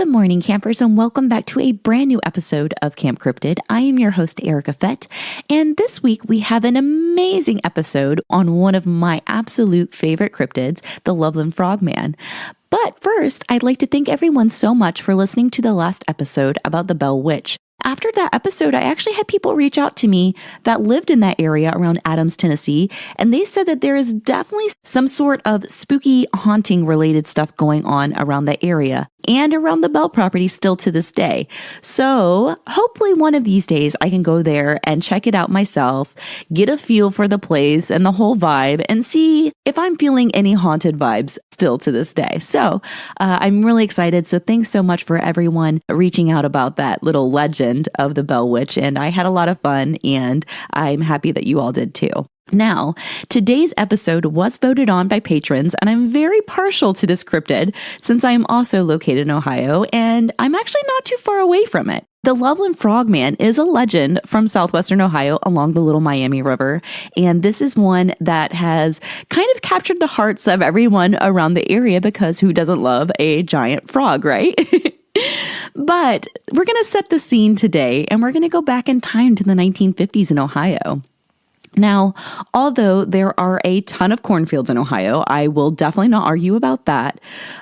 Good morning, campers, and welcome back to a brand new episode of Camp Cryptid. I am your host, Erica Fett, and this week we have an amazing episode on one of my absolute favorite cryptids, the Loveland Frogman. But first, I'd like to thank everyone so much for listening to the last episode about the Bell Witch. After that episode, I actually had people reach out to me that lived in that area around Adams, Tennessee, and they said that there is definitely some sort of spooky haunting related stuff going on around the area and around the Bell property still to this day. So hopefully one of these days I can go there and check it out myself, get a feel for the place and the whole vibe, and see if I'm feeling any haunted vibes still to this day. So I'm really excited. So thanks so much for everyone reaching out about that little legend of the Bell Witch, and I had a lot of fun, and I'm happy that you all did too. Now, today's episode was voted on by patrons, and I'm very partial to this cryptid since I am also located in Ohio, and I'm actually not too far away from it. The Loveland Frogman is a legend from southwestern Ohio along the Little Miami River, and this is one that has kind of captured the hearts of everyone around the area because who doesn't love a giant frog, right? But we're going to set the scene today, and we're going to go back in time to the 1950s in Ohio. Now, although there are a ton of cornfields in Ohio, I will definitely not argue about that.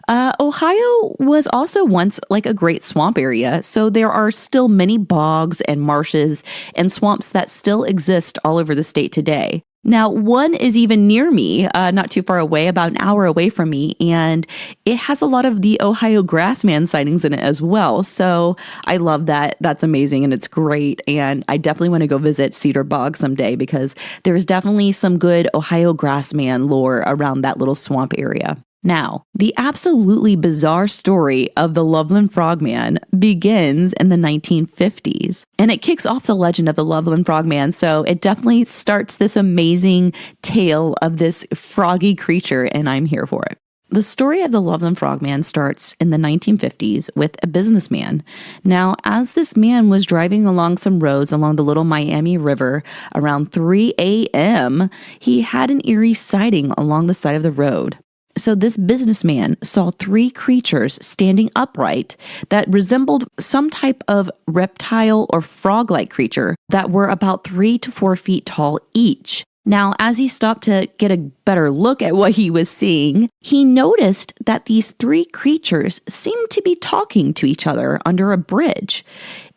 Ohio was also once like a great swamp area, so there are still many bogs and marshes and swamps that still exist all over the state today. Now, one is even near me, not too far away, about an hour away from me, and it has a lot of the Ohio grassman sightings in it as well. So I love that. That's amazing, and it's great. And I definitely want to go visit Cedar Bog someday because there's definitely some good Ohio grassman lore around that little swamp area. Now, the absolutely bizarre story of the Loveland Frogman begins in the 1950s, and it kicks off the legend of the Loveland Frogman, so it definitely starts this amazing tale of this froggy creature, and I'm here for it. The story of the Loveland Frogman starts in the 1950s with a businessman. Now, as this man was driving along some roads along the Little Miami River around 3 a.m., he had an eerie sighting along the side of the road. So this businessman saw three creatures standing upright that resembled some type of reptile or frog-like creature that were about 3 to 4 feet tall each. Now, as he stopped to get a better look at what he was seeing, he noticed that these three creatures seemed to be talking to each other under a bridge.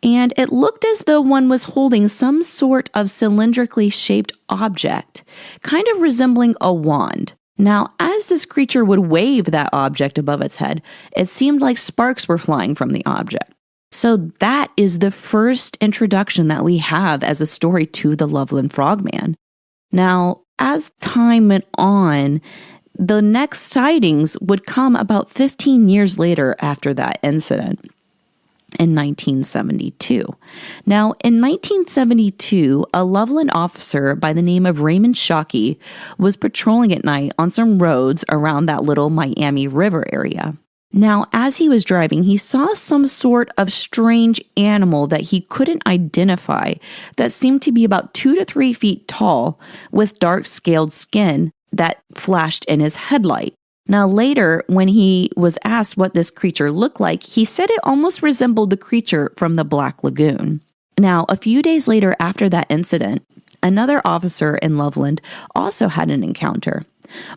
And it looked as though one was holding some sort of cylindrically shaped object, kind of resembling a wand. Now, as this creature would wave that object above its head, it seemed like sparks were flying from the object. So that is the first introduction that we have as a story to the Loveland Frogman. Now, as time went on, the next sightings would come about 15 years later after that incident. In 1972. Now, in 1972, a Loveland officer by the name of Raymond Shockey was patrolling at night on some roads around that Little Miami River area. Now, as he was driving, he saw some sort of strange animal that he couldn't identify that seemed to be about 2 to 3 feet tall with dark scaled skin that flashed in his headlight. Now later, when he was asked what this creature looked like, he said it almost resembled the creature from the Black Lagoon. Now, a few days later after that incident, another officer in Loveland also had an encounter.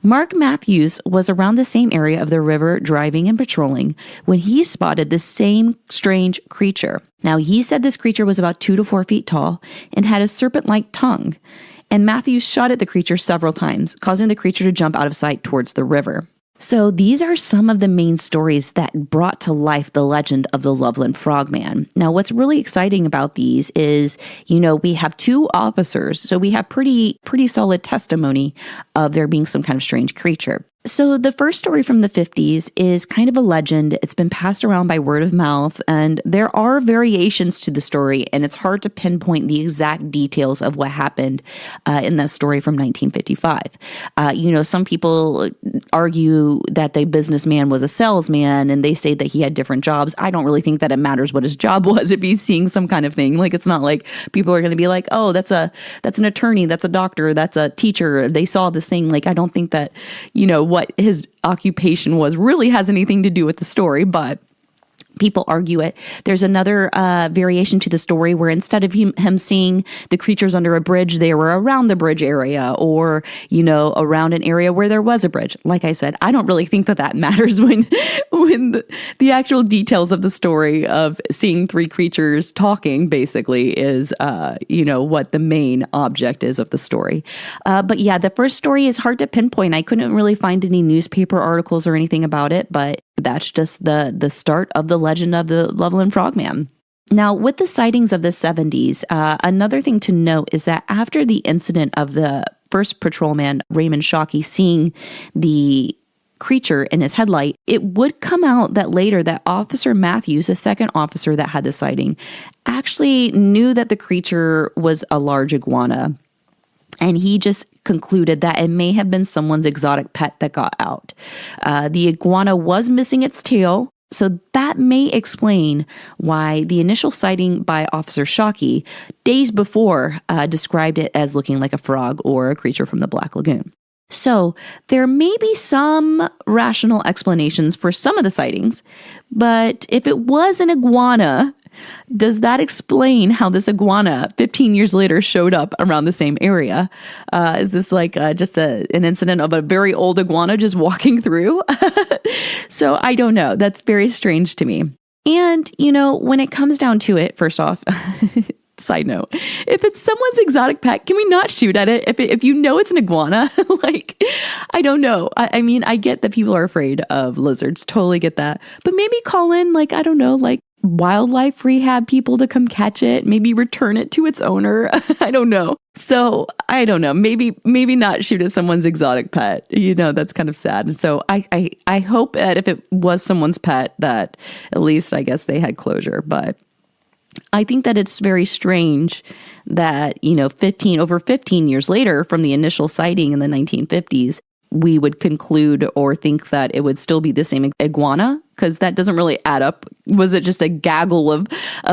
Mark Matthews was around the same area of the river driving and patrolling when he spotted the same strange creature. Now, he said this creature was about 2 to 4 feet tall and had a serpent-like tongue. And Matthews shot at the creature several times, causing the creature to jump out of sight towards the river. So these are some of the main stories that brought to life the legend of the Loveland Frogman. Now, what's really exciting about these is, we have 2 officers, so we have pretty solid testimony of there being some kind of strange creature. So the first story from the 50s is kind of a legend. It's been passed around by word of mouth, and there are variations to the story, and it's hard to pinpoint the exact details of what happened in that story from 1955. Some people argue that the businessman was a salesman, and they say that he had different jobs. I don't really think that it matters what his job was if he's seeing some kind of thing. Like, it's not like people are going to be like, oh, that's an attorney, that's a doctor, that's a teacher. They saw this thing. Like, I don't think that, what his occupation was really has anything to do with the story, but People argue it. There's another variation to the story where instead of him seeing the creatures under a bridge, they were around the bridge area or, around an area where there was a bridge. Like I said, I don't really think that matters when the actual details of the story of seeing three creatures talking basically is, what the main object is of the story. But yeah, the first story is hard to pinpoint. I couldn't really find any newspaper articles or anything about it, but that's just the start of the legend of the Loveland Frogman. Now, with the sightings of the 70s, another thing to note is that after the incident of the first patrolman, Raymond Shockey, seeing the creature in his headlight, it would come out that later that Officer Matthews, the second officer that had the sighting, actually knew that the creature was a large iguana. And he just concluded that it may have been someone's exotic pet that got out. The iguana was missing its tail, so that may explain why the initial sighting by Officer Shockey days before described it as looking like a frog or a creature from the Black Lagoon. So there may be some rational explanations for some of the sightings, but if it was an iguana, does that explain how this iguana 15 years later showed up around the same area? Is this like just an incident of a very old iguana just walking through? So I don't know. That's very strange to me. And, when it comes down to it, first off, side note, if it's someone's exotic pet, can we not shoot at it? If it's an iguana, I don't know. I mean, I get that people are afraid of lizards. Totally get that. But maybe call in, wildlife rehab people to come catch it, maybe return it to its owner. I don't know. So I don't know. Maybe not shoot at someone's exotic pet. That's kind of sad. So I hope that if it was someone's pet, that at least I guess they had closure. But I think that it's very strange that, 15 years later from the initial sighting in the 1950s, we would conclude or think that it would still be the same iguana, because that doesn't really add up. Was it just a gaggle of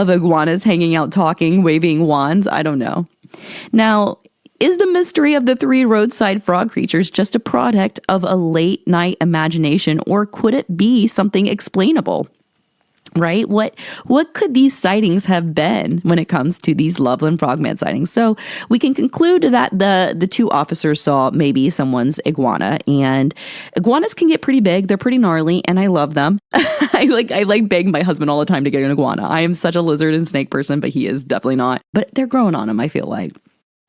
iguanas hanging out talking, waving wands? I don't know. Now, is the mystery of the three roadside frog creatures just a product of a late night imagination, or could it be something explainable? Right? What could these sightings have been when it comes to these Loveland Frogman sightings? So we can conclude that the two officers saw maybe someone's iguana, and iguanas can get pretty big. They're pretty gnarly, and I love them. I beg my husband all the time to get an iguana. I am such a lizard and snake person, but he is definitely not. But they're growing on him, I feel like.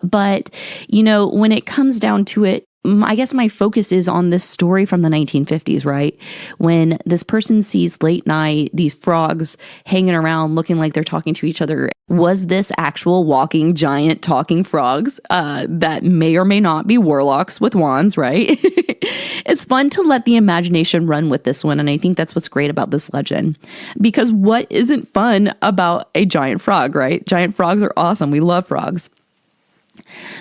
But, when it comes down to it, I guess my focus is on this story from the 1950s, right? When this person sees late night, these frogs hanging around looking like they're talking to each other. Was this actual walking giant talking frogs that may or may not be warlocks with wands, right? It's fun to let the imagination run with this one. And I think that's what's great about this legend. Because what isn't fun about a giant frog, right? Giant frogs are awesome. We love frogs.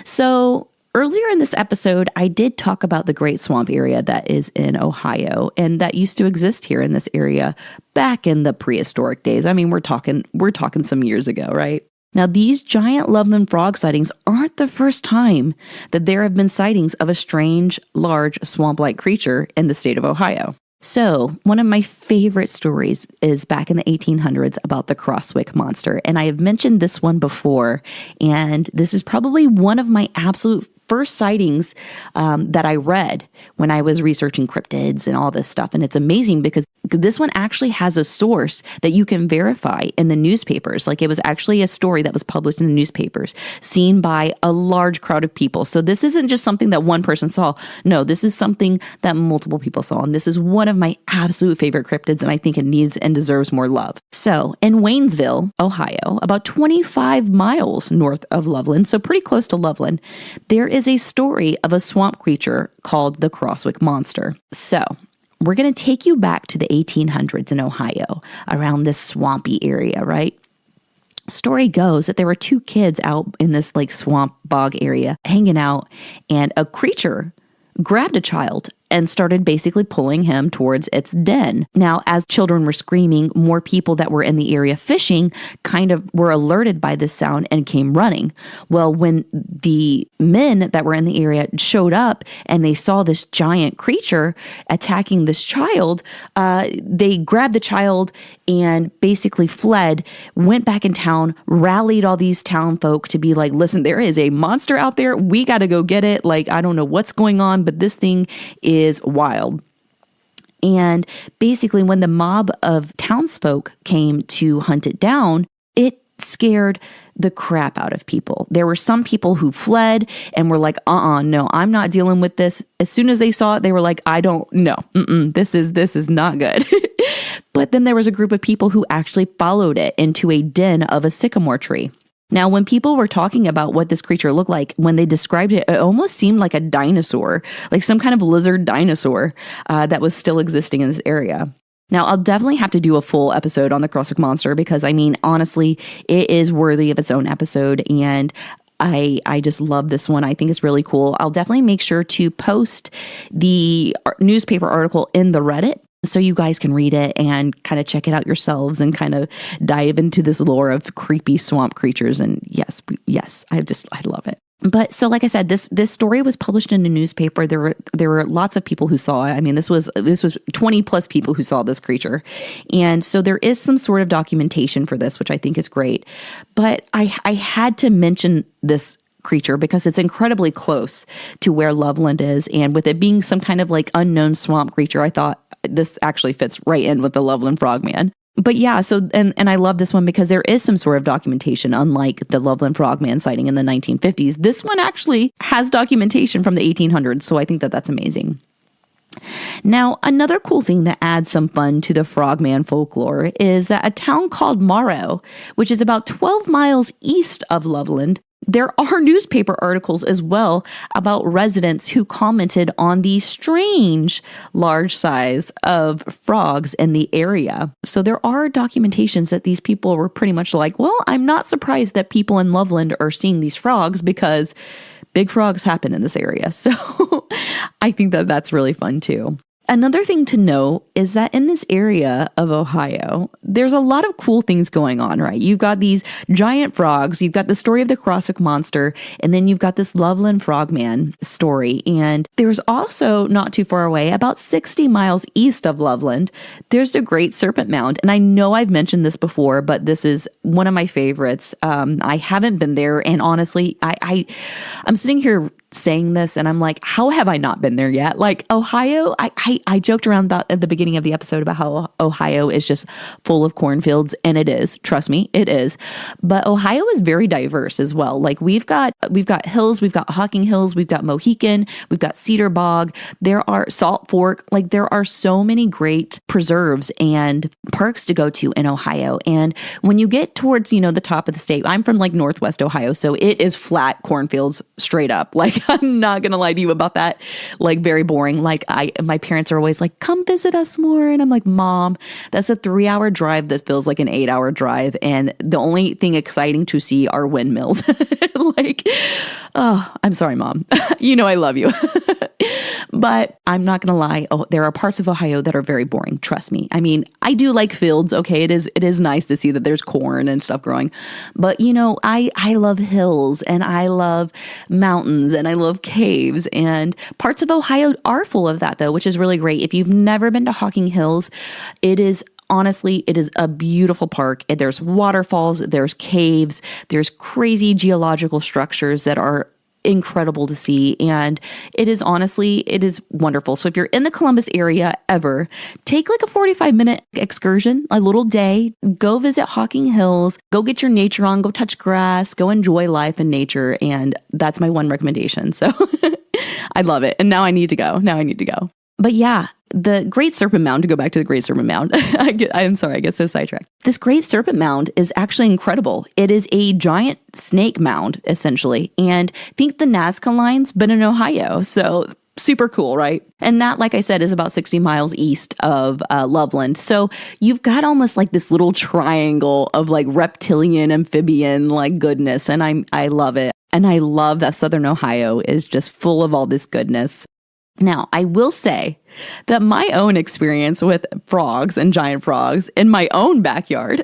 So earlier in this episode, I did talk about the Great Swamp area that is in Ohio and that used to exist here in this area back in the prehistoric days. I mean, we're talking some years ago, right? Now, these giant Loveland frog sightings aren't the first time that there have been sightings of a strange, large, swamp-like creature in the state of Ohio. So, one of my favorite stories is back in the 1800s about the crosswick monster. And I have mentioned this one before, and this is probably one of my absolute first sightings that I read when I was researching cryptids and all this stuff. And it's amazing because this one actually has a source that you can verify in the newspapers. Like, it was actually a story that was published in the newspapers, seen by a large crowd of people. So this isn't just something that one person saw. No, this is something that multiple people saw. And this is one of my absolute favorite cryptids, and I think it needs and deserves more love. So in Waynesville, Ohio, about 25 miles north of Loveland, so pretty close to Loveland, there is a story of a swamp creature called the Crosswick Monster. So we're going to take you back to the 1800s in Ohio, around this swampy area, right? Story goes that there were two kids out in this swamp bog area hanging out, and a creature grabbed a child and started basically pulling him towards its den. Now, as children were screaming, more people that were in the area fishing kind of were alerted by this sound and came running. Well, when the men that were in the area showed up and they saw this giant creature attacking this child, they grabbed the child and basically fled, went back in town, rallied all these town folk to be like, listen, there is a monster out there. We got to go get it. Like, I don't know what's going on, but this thing is wild. And basically, when the mob of townsfolk came to hunt it down, it scared the crap out of people. There were some people who fled and were like, no, I'm not dealing with this. As soon as they saw it, they were like, I don't know. This is not good. But then there was a group of people who actually followed it into a den of a sycamore tree. Now, when people were talking about what this creature looked like, when they described it, it almost seemed like a dinosaur, like some kind of lizard dinosaur that was still existing in this area. Now, I'll definitely have to do a full episode on the Crosswick Monster because, I mean, honestly, it is worthy of its own episode, and I just love this one. I think it's really cool. I'll definitely make sure to post the newspaper article in the Reddit so you guys can read it and kind of check it out yourselves and kind of dive into this lore of creepy swamp creatures. And yes, I love it. But so, like I said, this story was published in a newspaper. There were lots of people who saw it. I mean, this was 20 plus people who saw this creature, and so there is some sort of documentation for this, which I think is great. But I had to mention this creature because it's incredibly close to where Loveland is, and with it being some kind of like unknown swamp creature, I thought this actually fits right in with the Loveland Frogman. But yeah, so, and I love this one because there is some sort of documentation, unlike the Loveland Frogman sighting in the 1950s. This one actually has documentation from the 1800s, so I think that that's amazing. Now, another cool thing that adds some fun to the Frogman folklore is that a town called Morrow, which is about 12 miles east of Loveland, there are newspaper articles as well about residents who commented on the strange large size of frogs in the area. So there are documentations that these people were pretty much like, well, I'm not surprised that people in Loveland are seeing these frogs because big frogs happen in this area. So I think that that's really fun too. Another thing to know is that in this area of Ohio, there's a lot of cool things going on, right? You've got these giant frogs, you've got the story of the Crosswick Monster, and then you've got this Loveland Frogman story. And there's also, not too far away, about 60 miles east of Loveland, there's the Great Serpent Mound. And I know I've mentioned this before, but this is one of my favorites. I haven't been there, and honestly, I'm sitting here saying this and I'm like, how have I not been there yet? Like Ohio, I joked around about at the beginning of the episode about how Ohio is just full of cornfields, and it is. Trust me, it is. But Ohio is very diverse as well. Like we've got hills, we've got Hocking Hills, we've got Mohican, we've got Cedar Bog, there are Salt Fork, like there are so many great preserves and parks to go to in Ohio. And when you get towards, the top of the state, I'm from like Northwest Ohio, so it is flat cornfields straight up. Like I'm not going to lie to you about that. Like very boring. Like my parents are always like, come visit us more. And I'm like, Mom, that's a 3-hour drive that feels like an 8-hour drive. And the only thing exciting to see are windmills. Like, oh, I'm sorry, Mom. I love you. But I'm not going to lie. Oh, there are parts of Ohio that are very boring. Trust me. I mean, I do like fields. Okay. It is nice to see that there's corn and stuff growing. But I love hills and I love mountains and I love caves, and parts of Ohio are full of that though, which is really great. If you've never been to Hocking Hills, honestly, it is a beautiful park. There's waterfalls, there's caves, there's crazy geological structures that are incredible to see, and it is wonderful. So if you're in the Columbus area ever, take like a 45-minute excursion, a little day, go visit Hocking Hills, go get your nature on, go touch grass, go enjoy life and nature, and that's my one recommendation. So I love it, and now I need to go. But yeah, the Great Serpent Mound, to go back to the Great Serpent Mound, I'm sorry, I get so sidetracked. This Great Serpent Mound is actually incredible. It is a giant snake mound, essentially, and think the Nazca lines, but in Ohio. So super cool, right? And that, like I said, is about 60 miles east of Loveland. So you've got almost like this little triangle of like reptilian, amphibian, like goodness. And I love it. And I love that Southern Ohio is just full of all this goodness. Now, I will say that my own experience with frogs and giant frogs in my own backyard,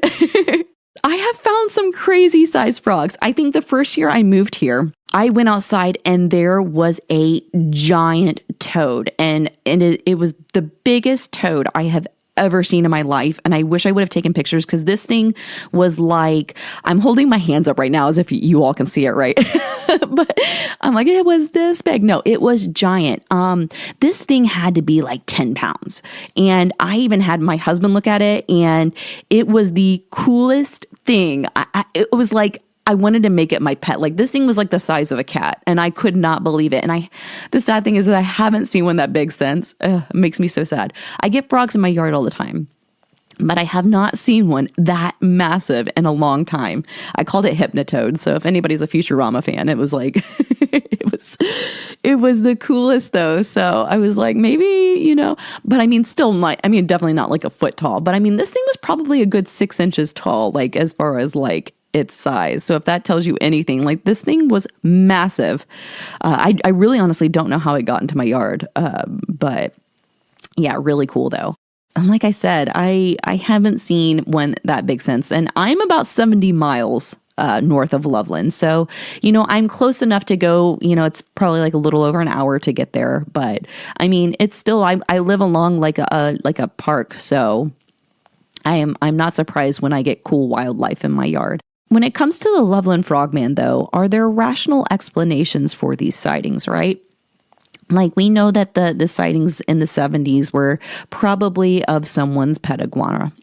I have found some crazy sized frogs. I think the first year I moved here, I went outside and there was a giant toad, and it was the biggest toad I have ever seen in my life. And I wish I would have taken pictures, because this thing was like, I'm holding my hands up right now as if you all can see it, right? But I'm like, it was this big. No, it was giant. This thing had to be like 10 pounds. And I even had my husband look at it, and it was the coolest thing. It was like, I wanted to make it my pet. Like, this thing was like the size of a cat, and I could not believe it. And the sad thing is that I haven't seen one that big since. It makes me so sad. I get frogs in my yard all the time, but I have not seen one that massive in a long time. I called it Hypnotoad. So if anybody's a Futurama fan, it was like, it was the coolest though. So I was like, maybe, but I mean, still not, definitely not like a foot tall, but I mean, this thing was probably a good 6 inches tall, like as far as like its size. So if that tells you anything, like this thing was massive. I really honestly don't know how it got into my yard. But yeah, really cool though. And like I said, I haven't seen one that big since, and I'm about 70 miles north of Loveland. So, I'm close enough to go, it's probably like a little over an hour to get there. But I mean, it's still, I live along like a park. So I'm not surprised when I get cool wildlife in my yard. When it comes to the Loveland Frogman, though, are there rational explanations for these sightings, right? Like, we know that the sightings in the 70s were probably of someone's pet iguana.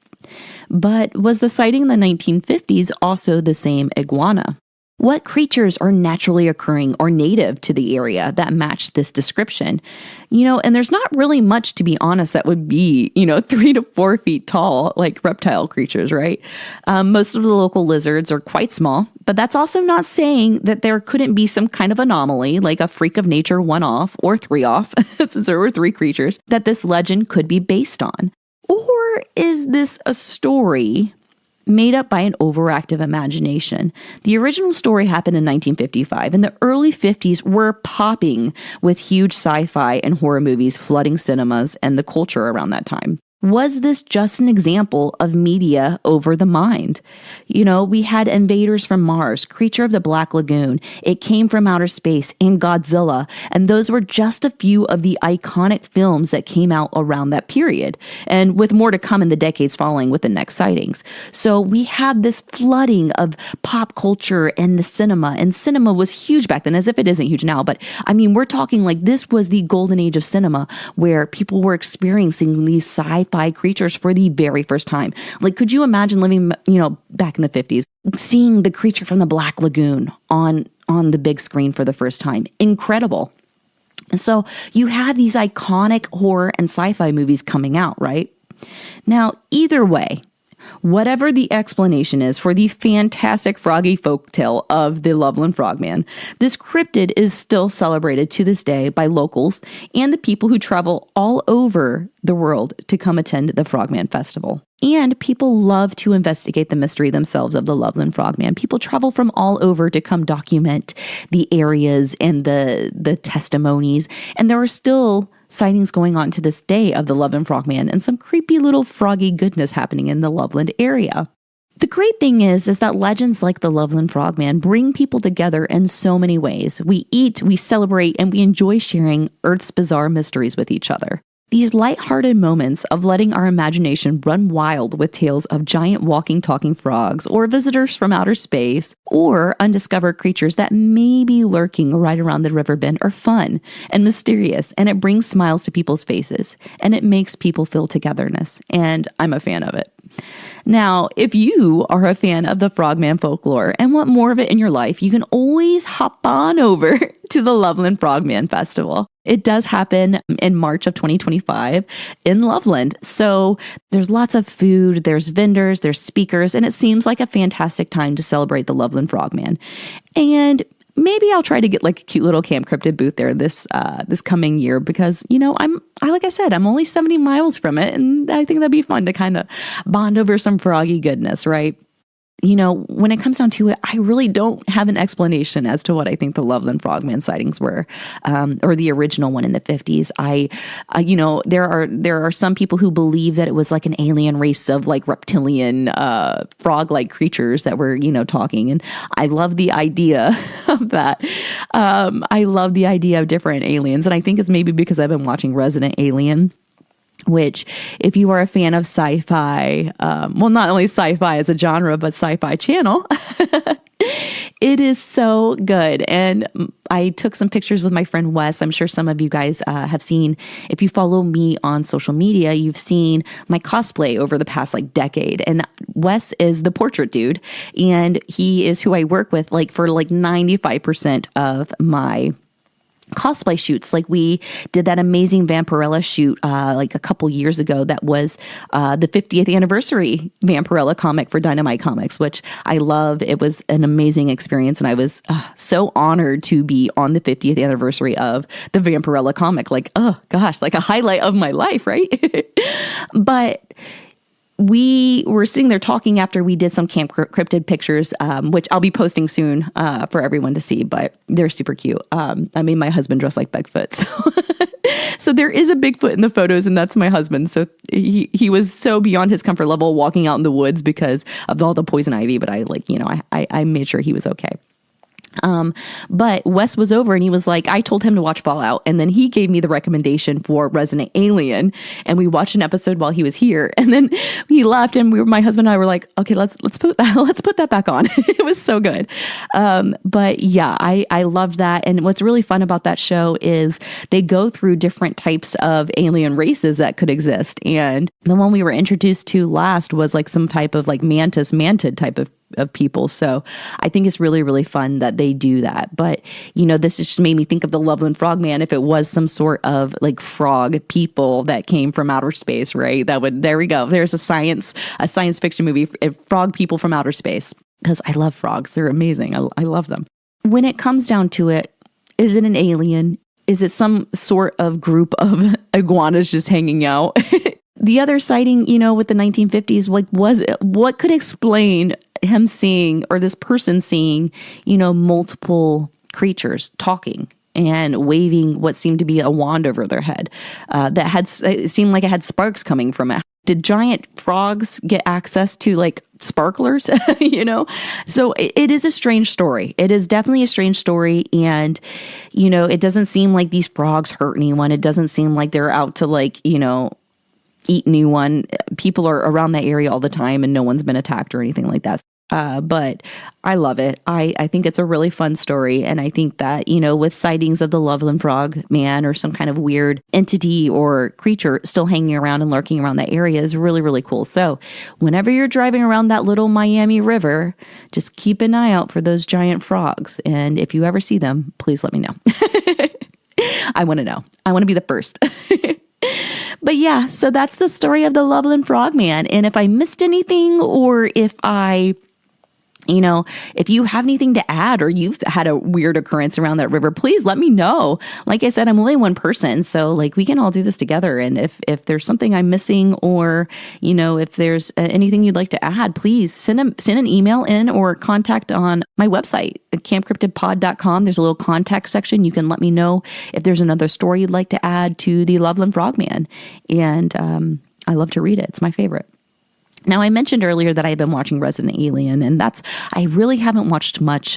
But was the sighting in the 1950s also the same iguana? What creatures are naturally occurring or native to the area that match this description? And there's not really much, to be honest, that would be, 3 to 4 feet tall, like reptile creatures, right? Most of the local lizards are quite small, but that's also not saying that there couldn't be some kind of anomaly, like a freak of nature 1-off or 3-off, since there were 3 creatures, that this legend could be based on. Or is this a story made up by an overactive imagination? The original story happened in 1955, and the early 50s were popping with huge sci-fi and horror movies flooding cinemas and the culture around that time. Was this just an example of media over the mind? We had Invaders from Mars, Creature of the Black Lagoon, It Came from Outer Space, and Godzilla, and those were just a few of the iconic films that came out around that period, and with more to come in the decades following with the next sightings. So we had this flooding of pop culture and the cinema, and cinema was huge back then, as if it isn't huge now, but I mean, we're talking like this was the golden age of cinema, where people were experiencing these sci-fi creatures for the very first time. Like, could you imagine living, back in the 50s, seeing the Creature from the Black Lagoon on the big screen for the first time? Incredible. And so you had these iconic horror and sci-fi movies coming out, right? Now, either way, whatever the explanation is for the fantastic froggy folktale of the Loveland Frogman, this cryptid is still celebrated to this day by locals and the people who travel all over the world to come attend the Frogman Festival. And people love to investigate the mystery themselves of the Loveland Frogman. People travel from all over to come document the areas and the testimonies. And there are still sightings going on to this day of the Loveland Frogman, and some creepy little froggy goodness happening in the Loveland area. The great thing is that legends like the Loveland Frogman bring people together in so many ways. We eat, we celebrate, and we enjoy sharing Earth's bizarre mysteries with each other. These lighthearted moments of letting our imagination run wild with tales of giant walking, talking frogs, or visitors from outer space, or undiscovered creatures that may be lurking right around the river bend are fun and mysterious, and it brings smiles to people's faces, and it makes people feel togetherness, and I'm a fan of it. Now, if you are a fan of the Frogman folklore and want more of it in your life, you can always hop on over to the Loveland Frogman Festival. It does happen in March of 2025 in Loveland. So there's lots of food, there's vendors, there's speakers, and it seems like a fantastic time to celebrate the Loveland Frogman. And maybe I'll try to get like a cute little Camp Cryptid booth there this coming year, because, like I said, I'm only 70 miles from it, and I think that'd be fun to kind of bond over some froggy goodness, right? when it comes down to it, I really don't have an explanation as to what I think the Loveland Frogman sightings were, or the original one in the 50s. There are some people who believe that it was like an alien race of like reptilian, frog-like creatures that were, talking. And I love the idea of that. I love the idea of different aliens. And I think it's maybe because I've been watching Resident Alien, which, if you are a fan of sci-fi, not only sci-fi as a genre, but Sci-Fi Channel, it is so good. And I took some pictures with my friend Wes. I'm sure some of you guys have seen, if you follow me on social media, you've seen my cosplay over the past like decade. And Wes is the portrait dude, and he is who I work with like for like 95% of my cosplay shoots. Like, we did that amazing Vampirella shoot like a couple years ago that was the 50th anniversary Vampirella comic for Dynamite Comics, which I love. It was an amazing experience, and I was so honored to be on the 50th anniversary of the Vampirella comic. Like, oh gosh, like a highlight of my life, right? But we were sitting there talking after we did some Camp Cryptid pictures, which I'll be posting soon for everyone to see, but they're super cute. I made my husband dress like Bigfoot. So there is a Bigfoot in the photos, and that's my husband. So he was so beyond his comfort level walking out in the woods because of all the poison ivy, but I made sure he was okay. But Wes was over and he was like, I told him to watch Fallout, and then he gave me the recommendation for Resident Alien, and we watched an episode while he was here, and then he left, and my husband and I were like, okay, let's put that back on. It was so good. But yeah, I loved that. And what's really fun about that show is they go through different types of alien races that could exist. And the one we were introduced to last was like some type of like mantid type of people. So I think it's really, really fun that they do that. But, this just made me think of the Loveland Frogman. If it was some sort of like frog people that came from outer space, right? There we go. There's a science fiction movie, frog people from outer space. Because I love frogs. They're amazing. I love them. When it comes down to it, is it an alien? Is it some sort of group of iguanas just hanging out? The other sighting, with the 1950s, like, what could explain him seeing, or this person seeing, multiple creatures talking and waving what seemed to be a wand over their head it seemed like it had sparks coming from it. Did giant frogs get access to like sparklers? So it is a strange story. It is definitely a strange story. And, it doesn't seem like these frogs hurt anyone. It doesn't seem like they're out to like, eat anyone. People are around that area all the time, and no one's been attacked or anything like that. But I love it. I think it's a really fun story. And I think that, with sightings of the Loveland Frogman or some kind of weird entity or creature still hanging around and lurking around that area is really, really cool. So whenever you're driving around that little Miami River, just keep an eye out for those giant frogs. And if you ever see them, please let me know. I want to know. I want to be the first. But yeah, so that's the story of the Loveland Frogman. And if I missed anything, or if if you have anything to add, or you've had a weird occurrence around that river, please let me know. Like I said, I'm only one person, so like we can all do this together. And if there's something I'm missing, or if there's anything you'd like to add, please send an email in or contact on my website, campcryptidpod.com. There's a little contact section. You can let me know if there's another story you'd like to add to the Loveland Frogman. And I love to read it. It's my favorite. Now, I mentioned earlier that I've been watching Resident Alien, and I really haven't watched much,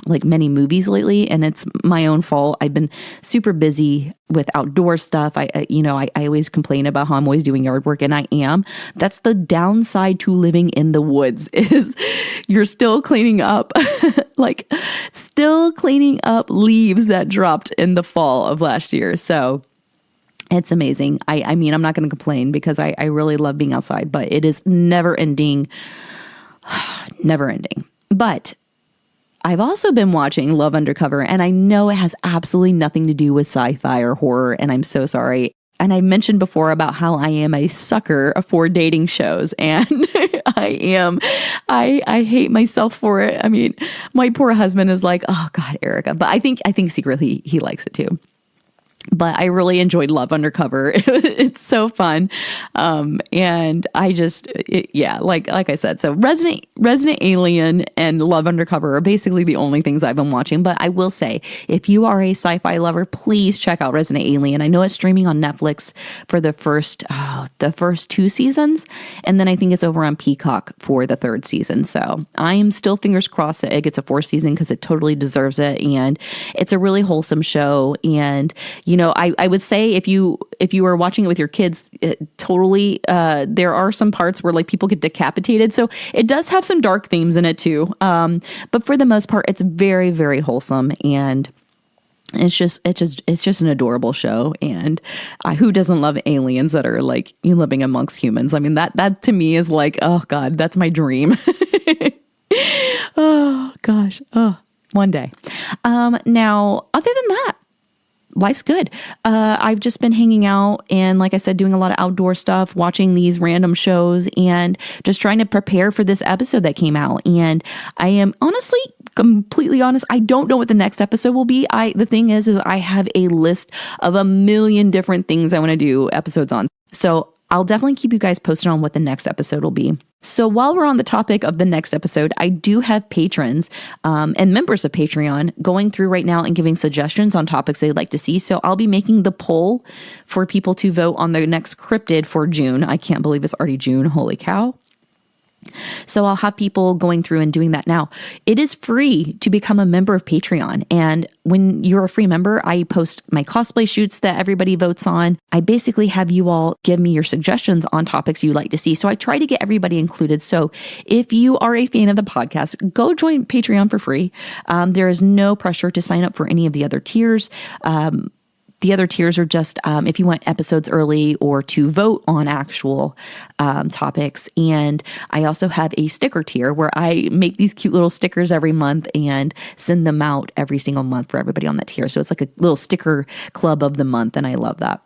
like many movies lately, and it's my own fault. I've been super busy with outdoor stuff. I always complain about how I'm always doing yard work, and I am. That's the downside to living in the woods, is you're still cleaning up, leaves that dropped in the fall of last year. So it's amazing. I mean, I'm not going to complain because I really love being outside, but it is never ending. But I've also been watching Love Undercover, and I know it has absolutely nothing to do with sci-fi or horror, and I'm so sorry. And I mentioned before about how I am a sucker for dating shows, and I hate myself for it. I mean, my poor husband is like, oh God, Erica. But I think secretly he likes it too. But I really enjoyed Love Undercover. It's so fun. And I just, like I said, so Resident Alien and Love Undercover are basically the only things I've been watching. But I will say, if you are a sci-fi lover, please check out Resident Alien. I know it's streaming on Netflix for the first 2 seasons. And then I think it's over on Peacock for the 3rd season. So I am still fingers crossed that it gets a 4th season because it totally deserves it. And it's a really wholesome show. And I would say if you are watching it with your kids, totally, there are some parts where like people get decapitated. So it does have some dark themes in it too. But for the most part, it's very, very wholesome, and it's just an adorable show. And who doesn't love aliens that are like living amongst humans? I mean, that to me is like, oh God, that's my dream. Oh gosh. Oh, one day. Now, other than that, life's good. I've just been hanging out and, like I said, doing a lot of outdoor stuff, watching these random shows, and just trying to prepare for this episode that came out. And I am honestly, completely honest, I don't know what the next episode will be. The thing is I have a list of a million different things I want to do episodes on. So I'll definitely keep you guys posted on what the next episode will be. So while we're on the topic of the next episode, I do have patrons and members of Patreon going through right now and giving suggestions on topics they'd like to see. So I'll be making the poll for people to vote on the next Cryptid for June. I can't believe it's already June. Holy cow. So I'll have people going through and doing that now. It is free to become a member of Patreon. And when you're a free member, I post my cosplay shoots that everybody votes on. I basically have you all give me your suggestions on topics you'd like to see. So I try to get everybody included. So if you are a fan of the podcast, go join Patreon for free. There is no pressure to sign up for any of the other tiers. The other tiers are just if you want episodes early or to vote on actual topics. And I also have a sticker tier where I make these cute little stickers every month and send them out every single month for everybody on that tier. So it's like a little sticker club of the month, and I love that.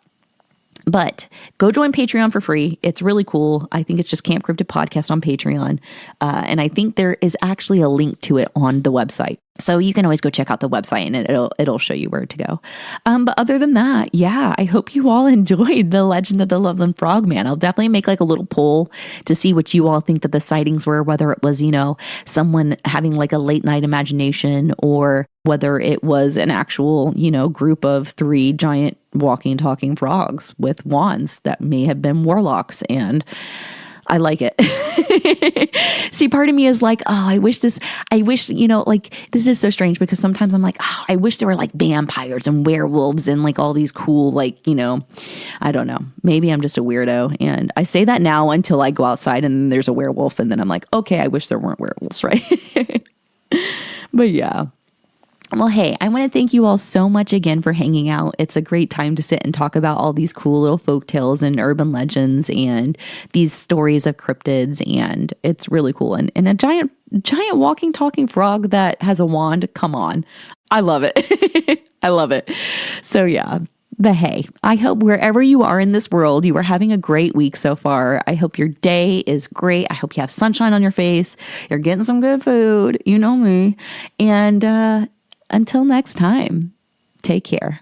But go join Patreon for free. It's really cool. I think it's just Camp Cryptid Podcast on Patreon. And I think there is actually a link to it on the website. So you can always go check out the website and it'll show you where to go. But other than that, yeah, I hope you all enjoyed The Legend of the Loveland Frogman. I'll definitely make like a little poll to see what you all think that the sightings were, whether it was, someone having like a late night imagination, or whether it was an actual, group of 3 giant walking, talking frogs with wands that may have been warlocks. And I like it. See, part of me is like, oh, I wish, this is so strange, because sometimes I'm like, oh, I wish there were like vampires and werewolves and like all these cool, I don't know. Maybe I'm just a weirdo. And I say that now until I go outside and there's a werewolf. And then I'm like, okay, I wish there weren't werewolves, right? But yeah. Well, hey, I want to thank you all so much again for hanging out. It's a great time to sit and talk about all these cool little folk tales and urban legends and these stories of cryptids. And it's really cool. And a giant walking, talking frog that has a wand. Come on. I love it. I love it. So yeah. But hey, I hope wherever you are in this world, you are having a great week so far. I hope your day is great. I hope you have sunshine on your face. You're getting some good food. You know me. And, until next time, take care.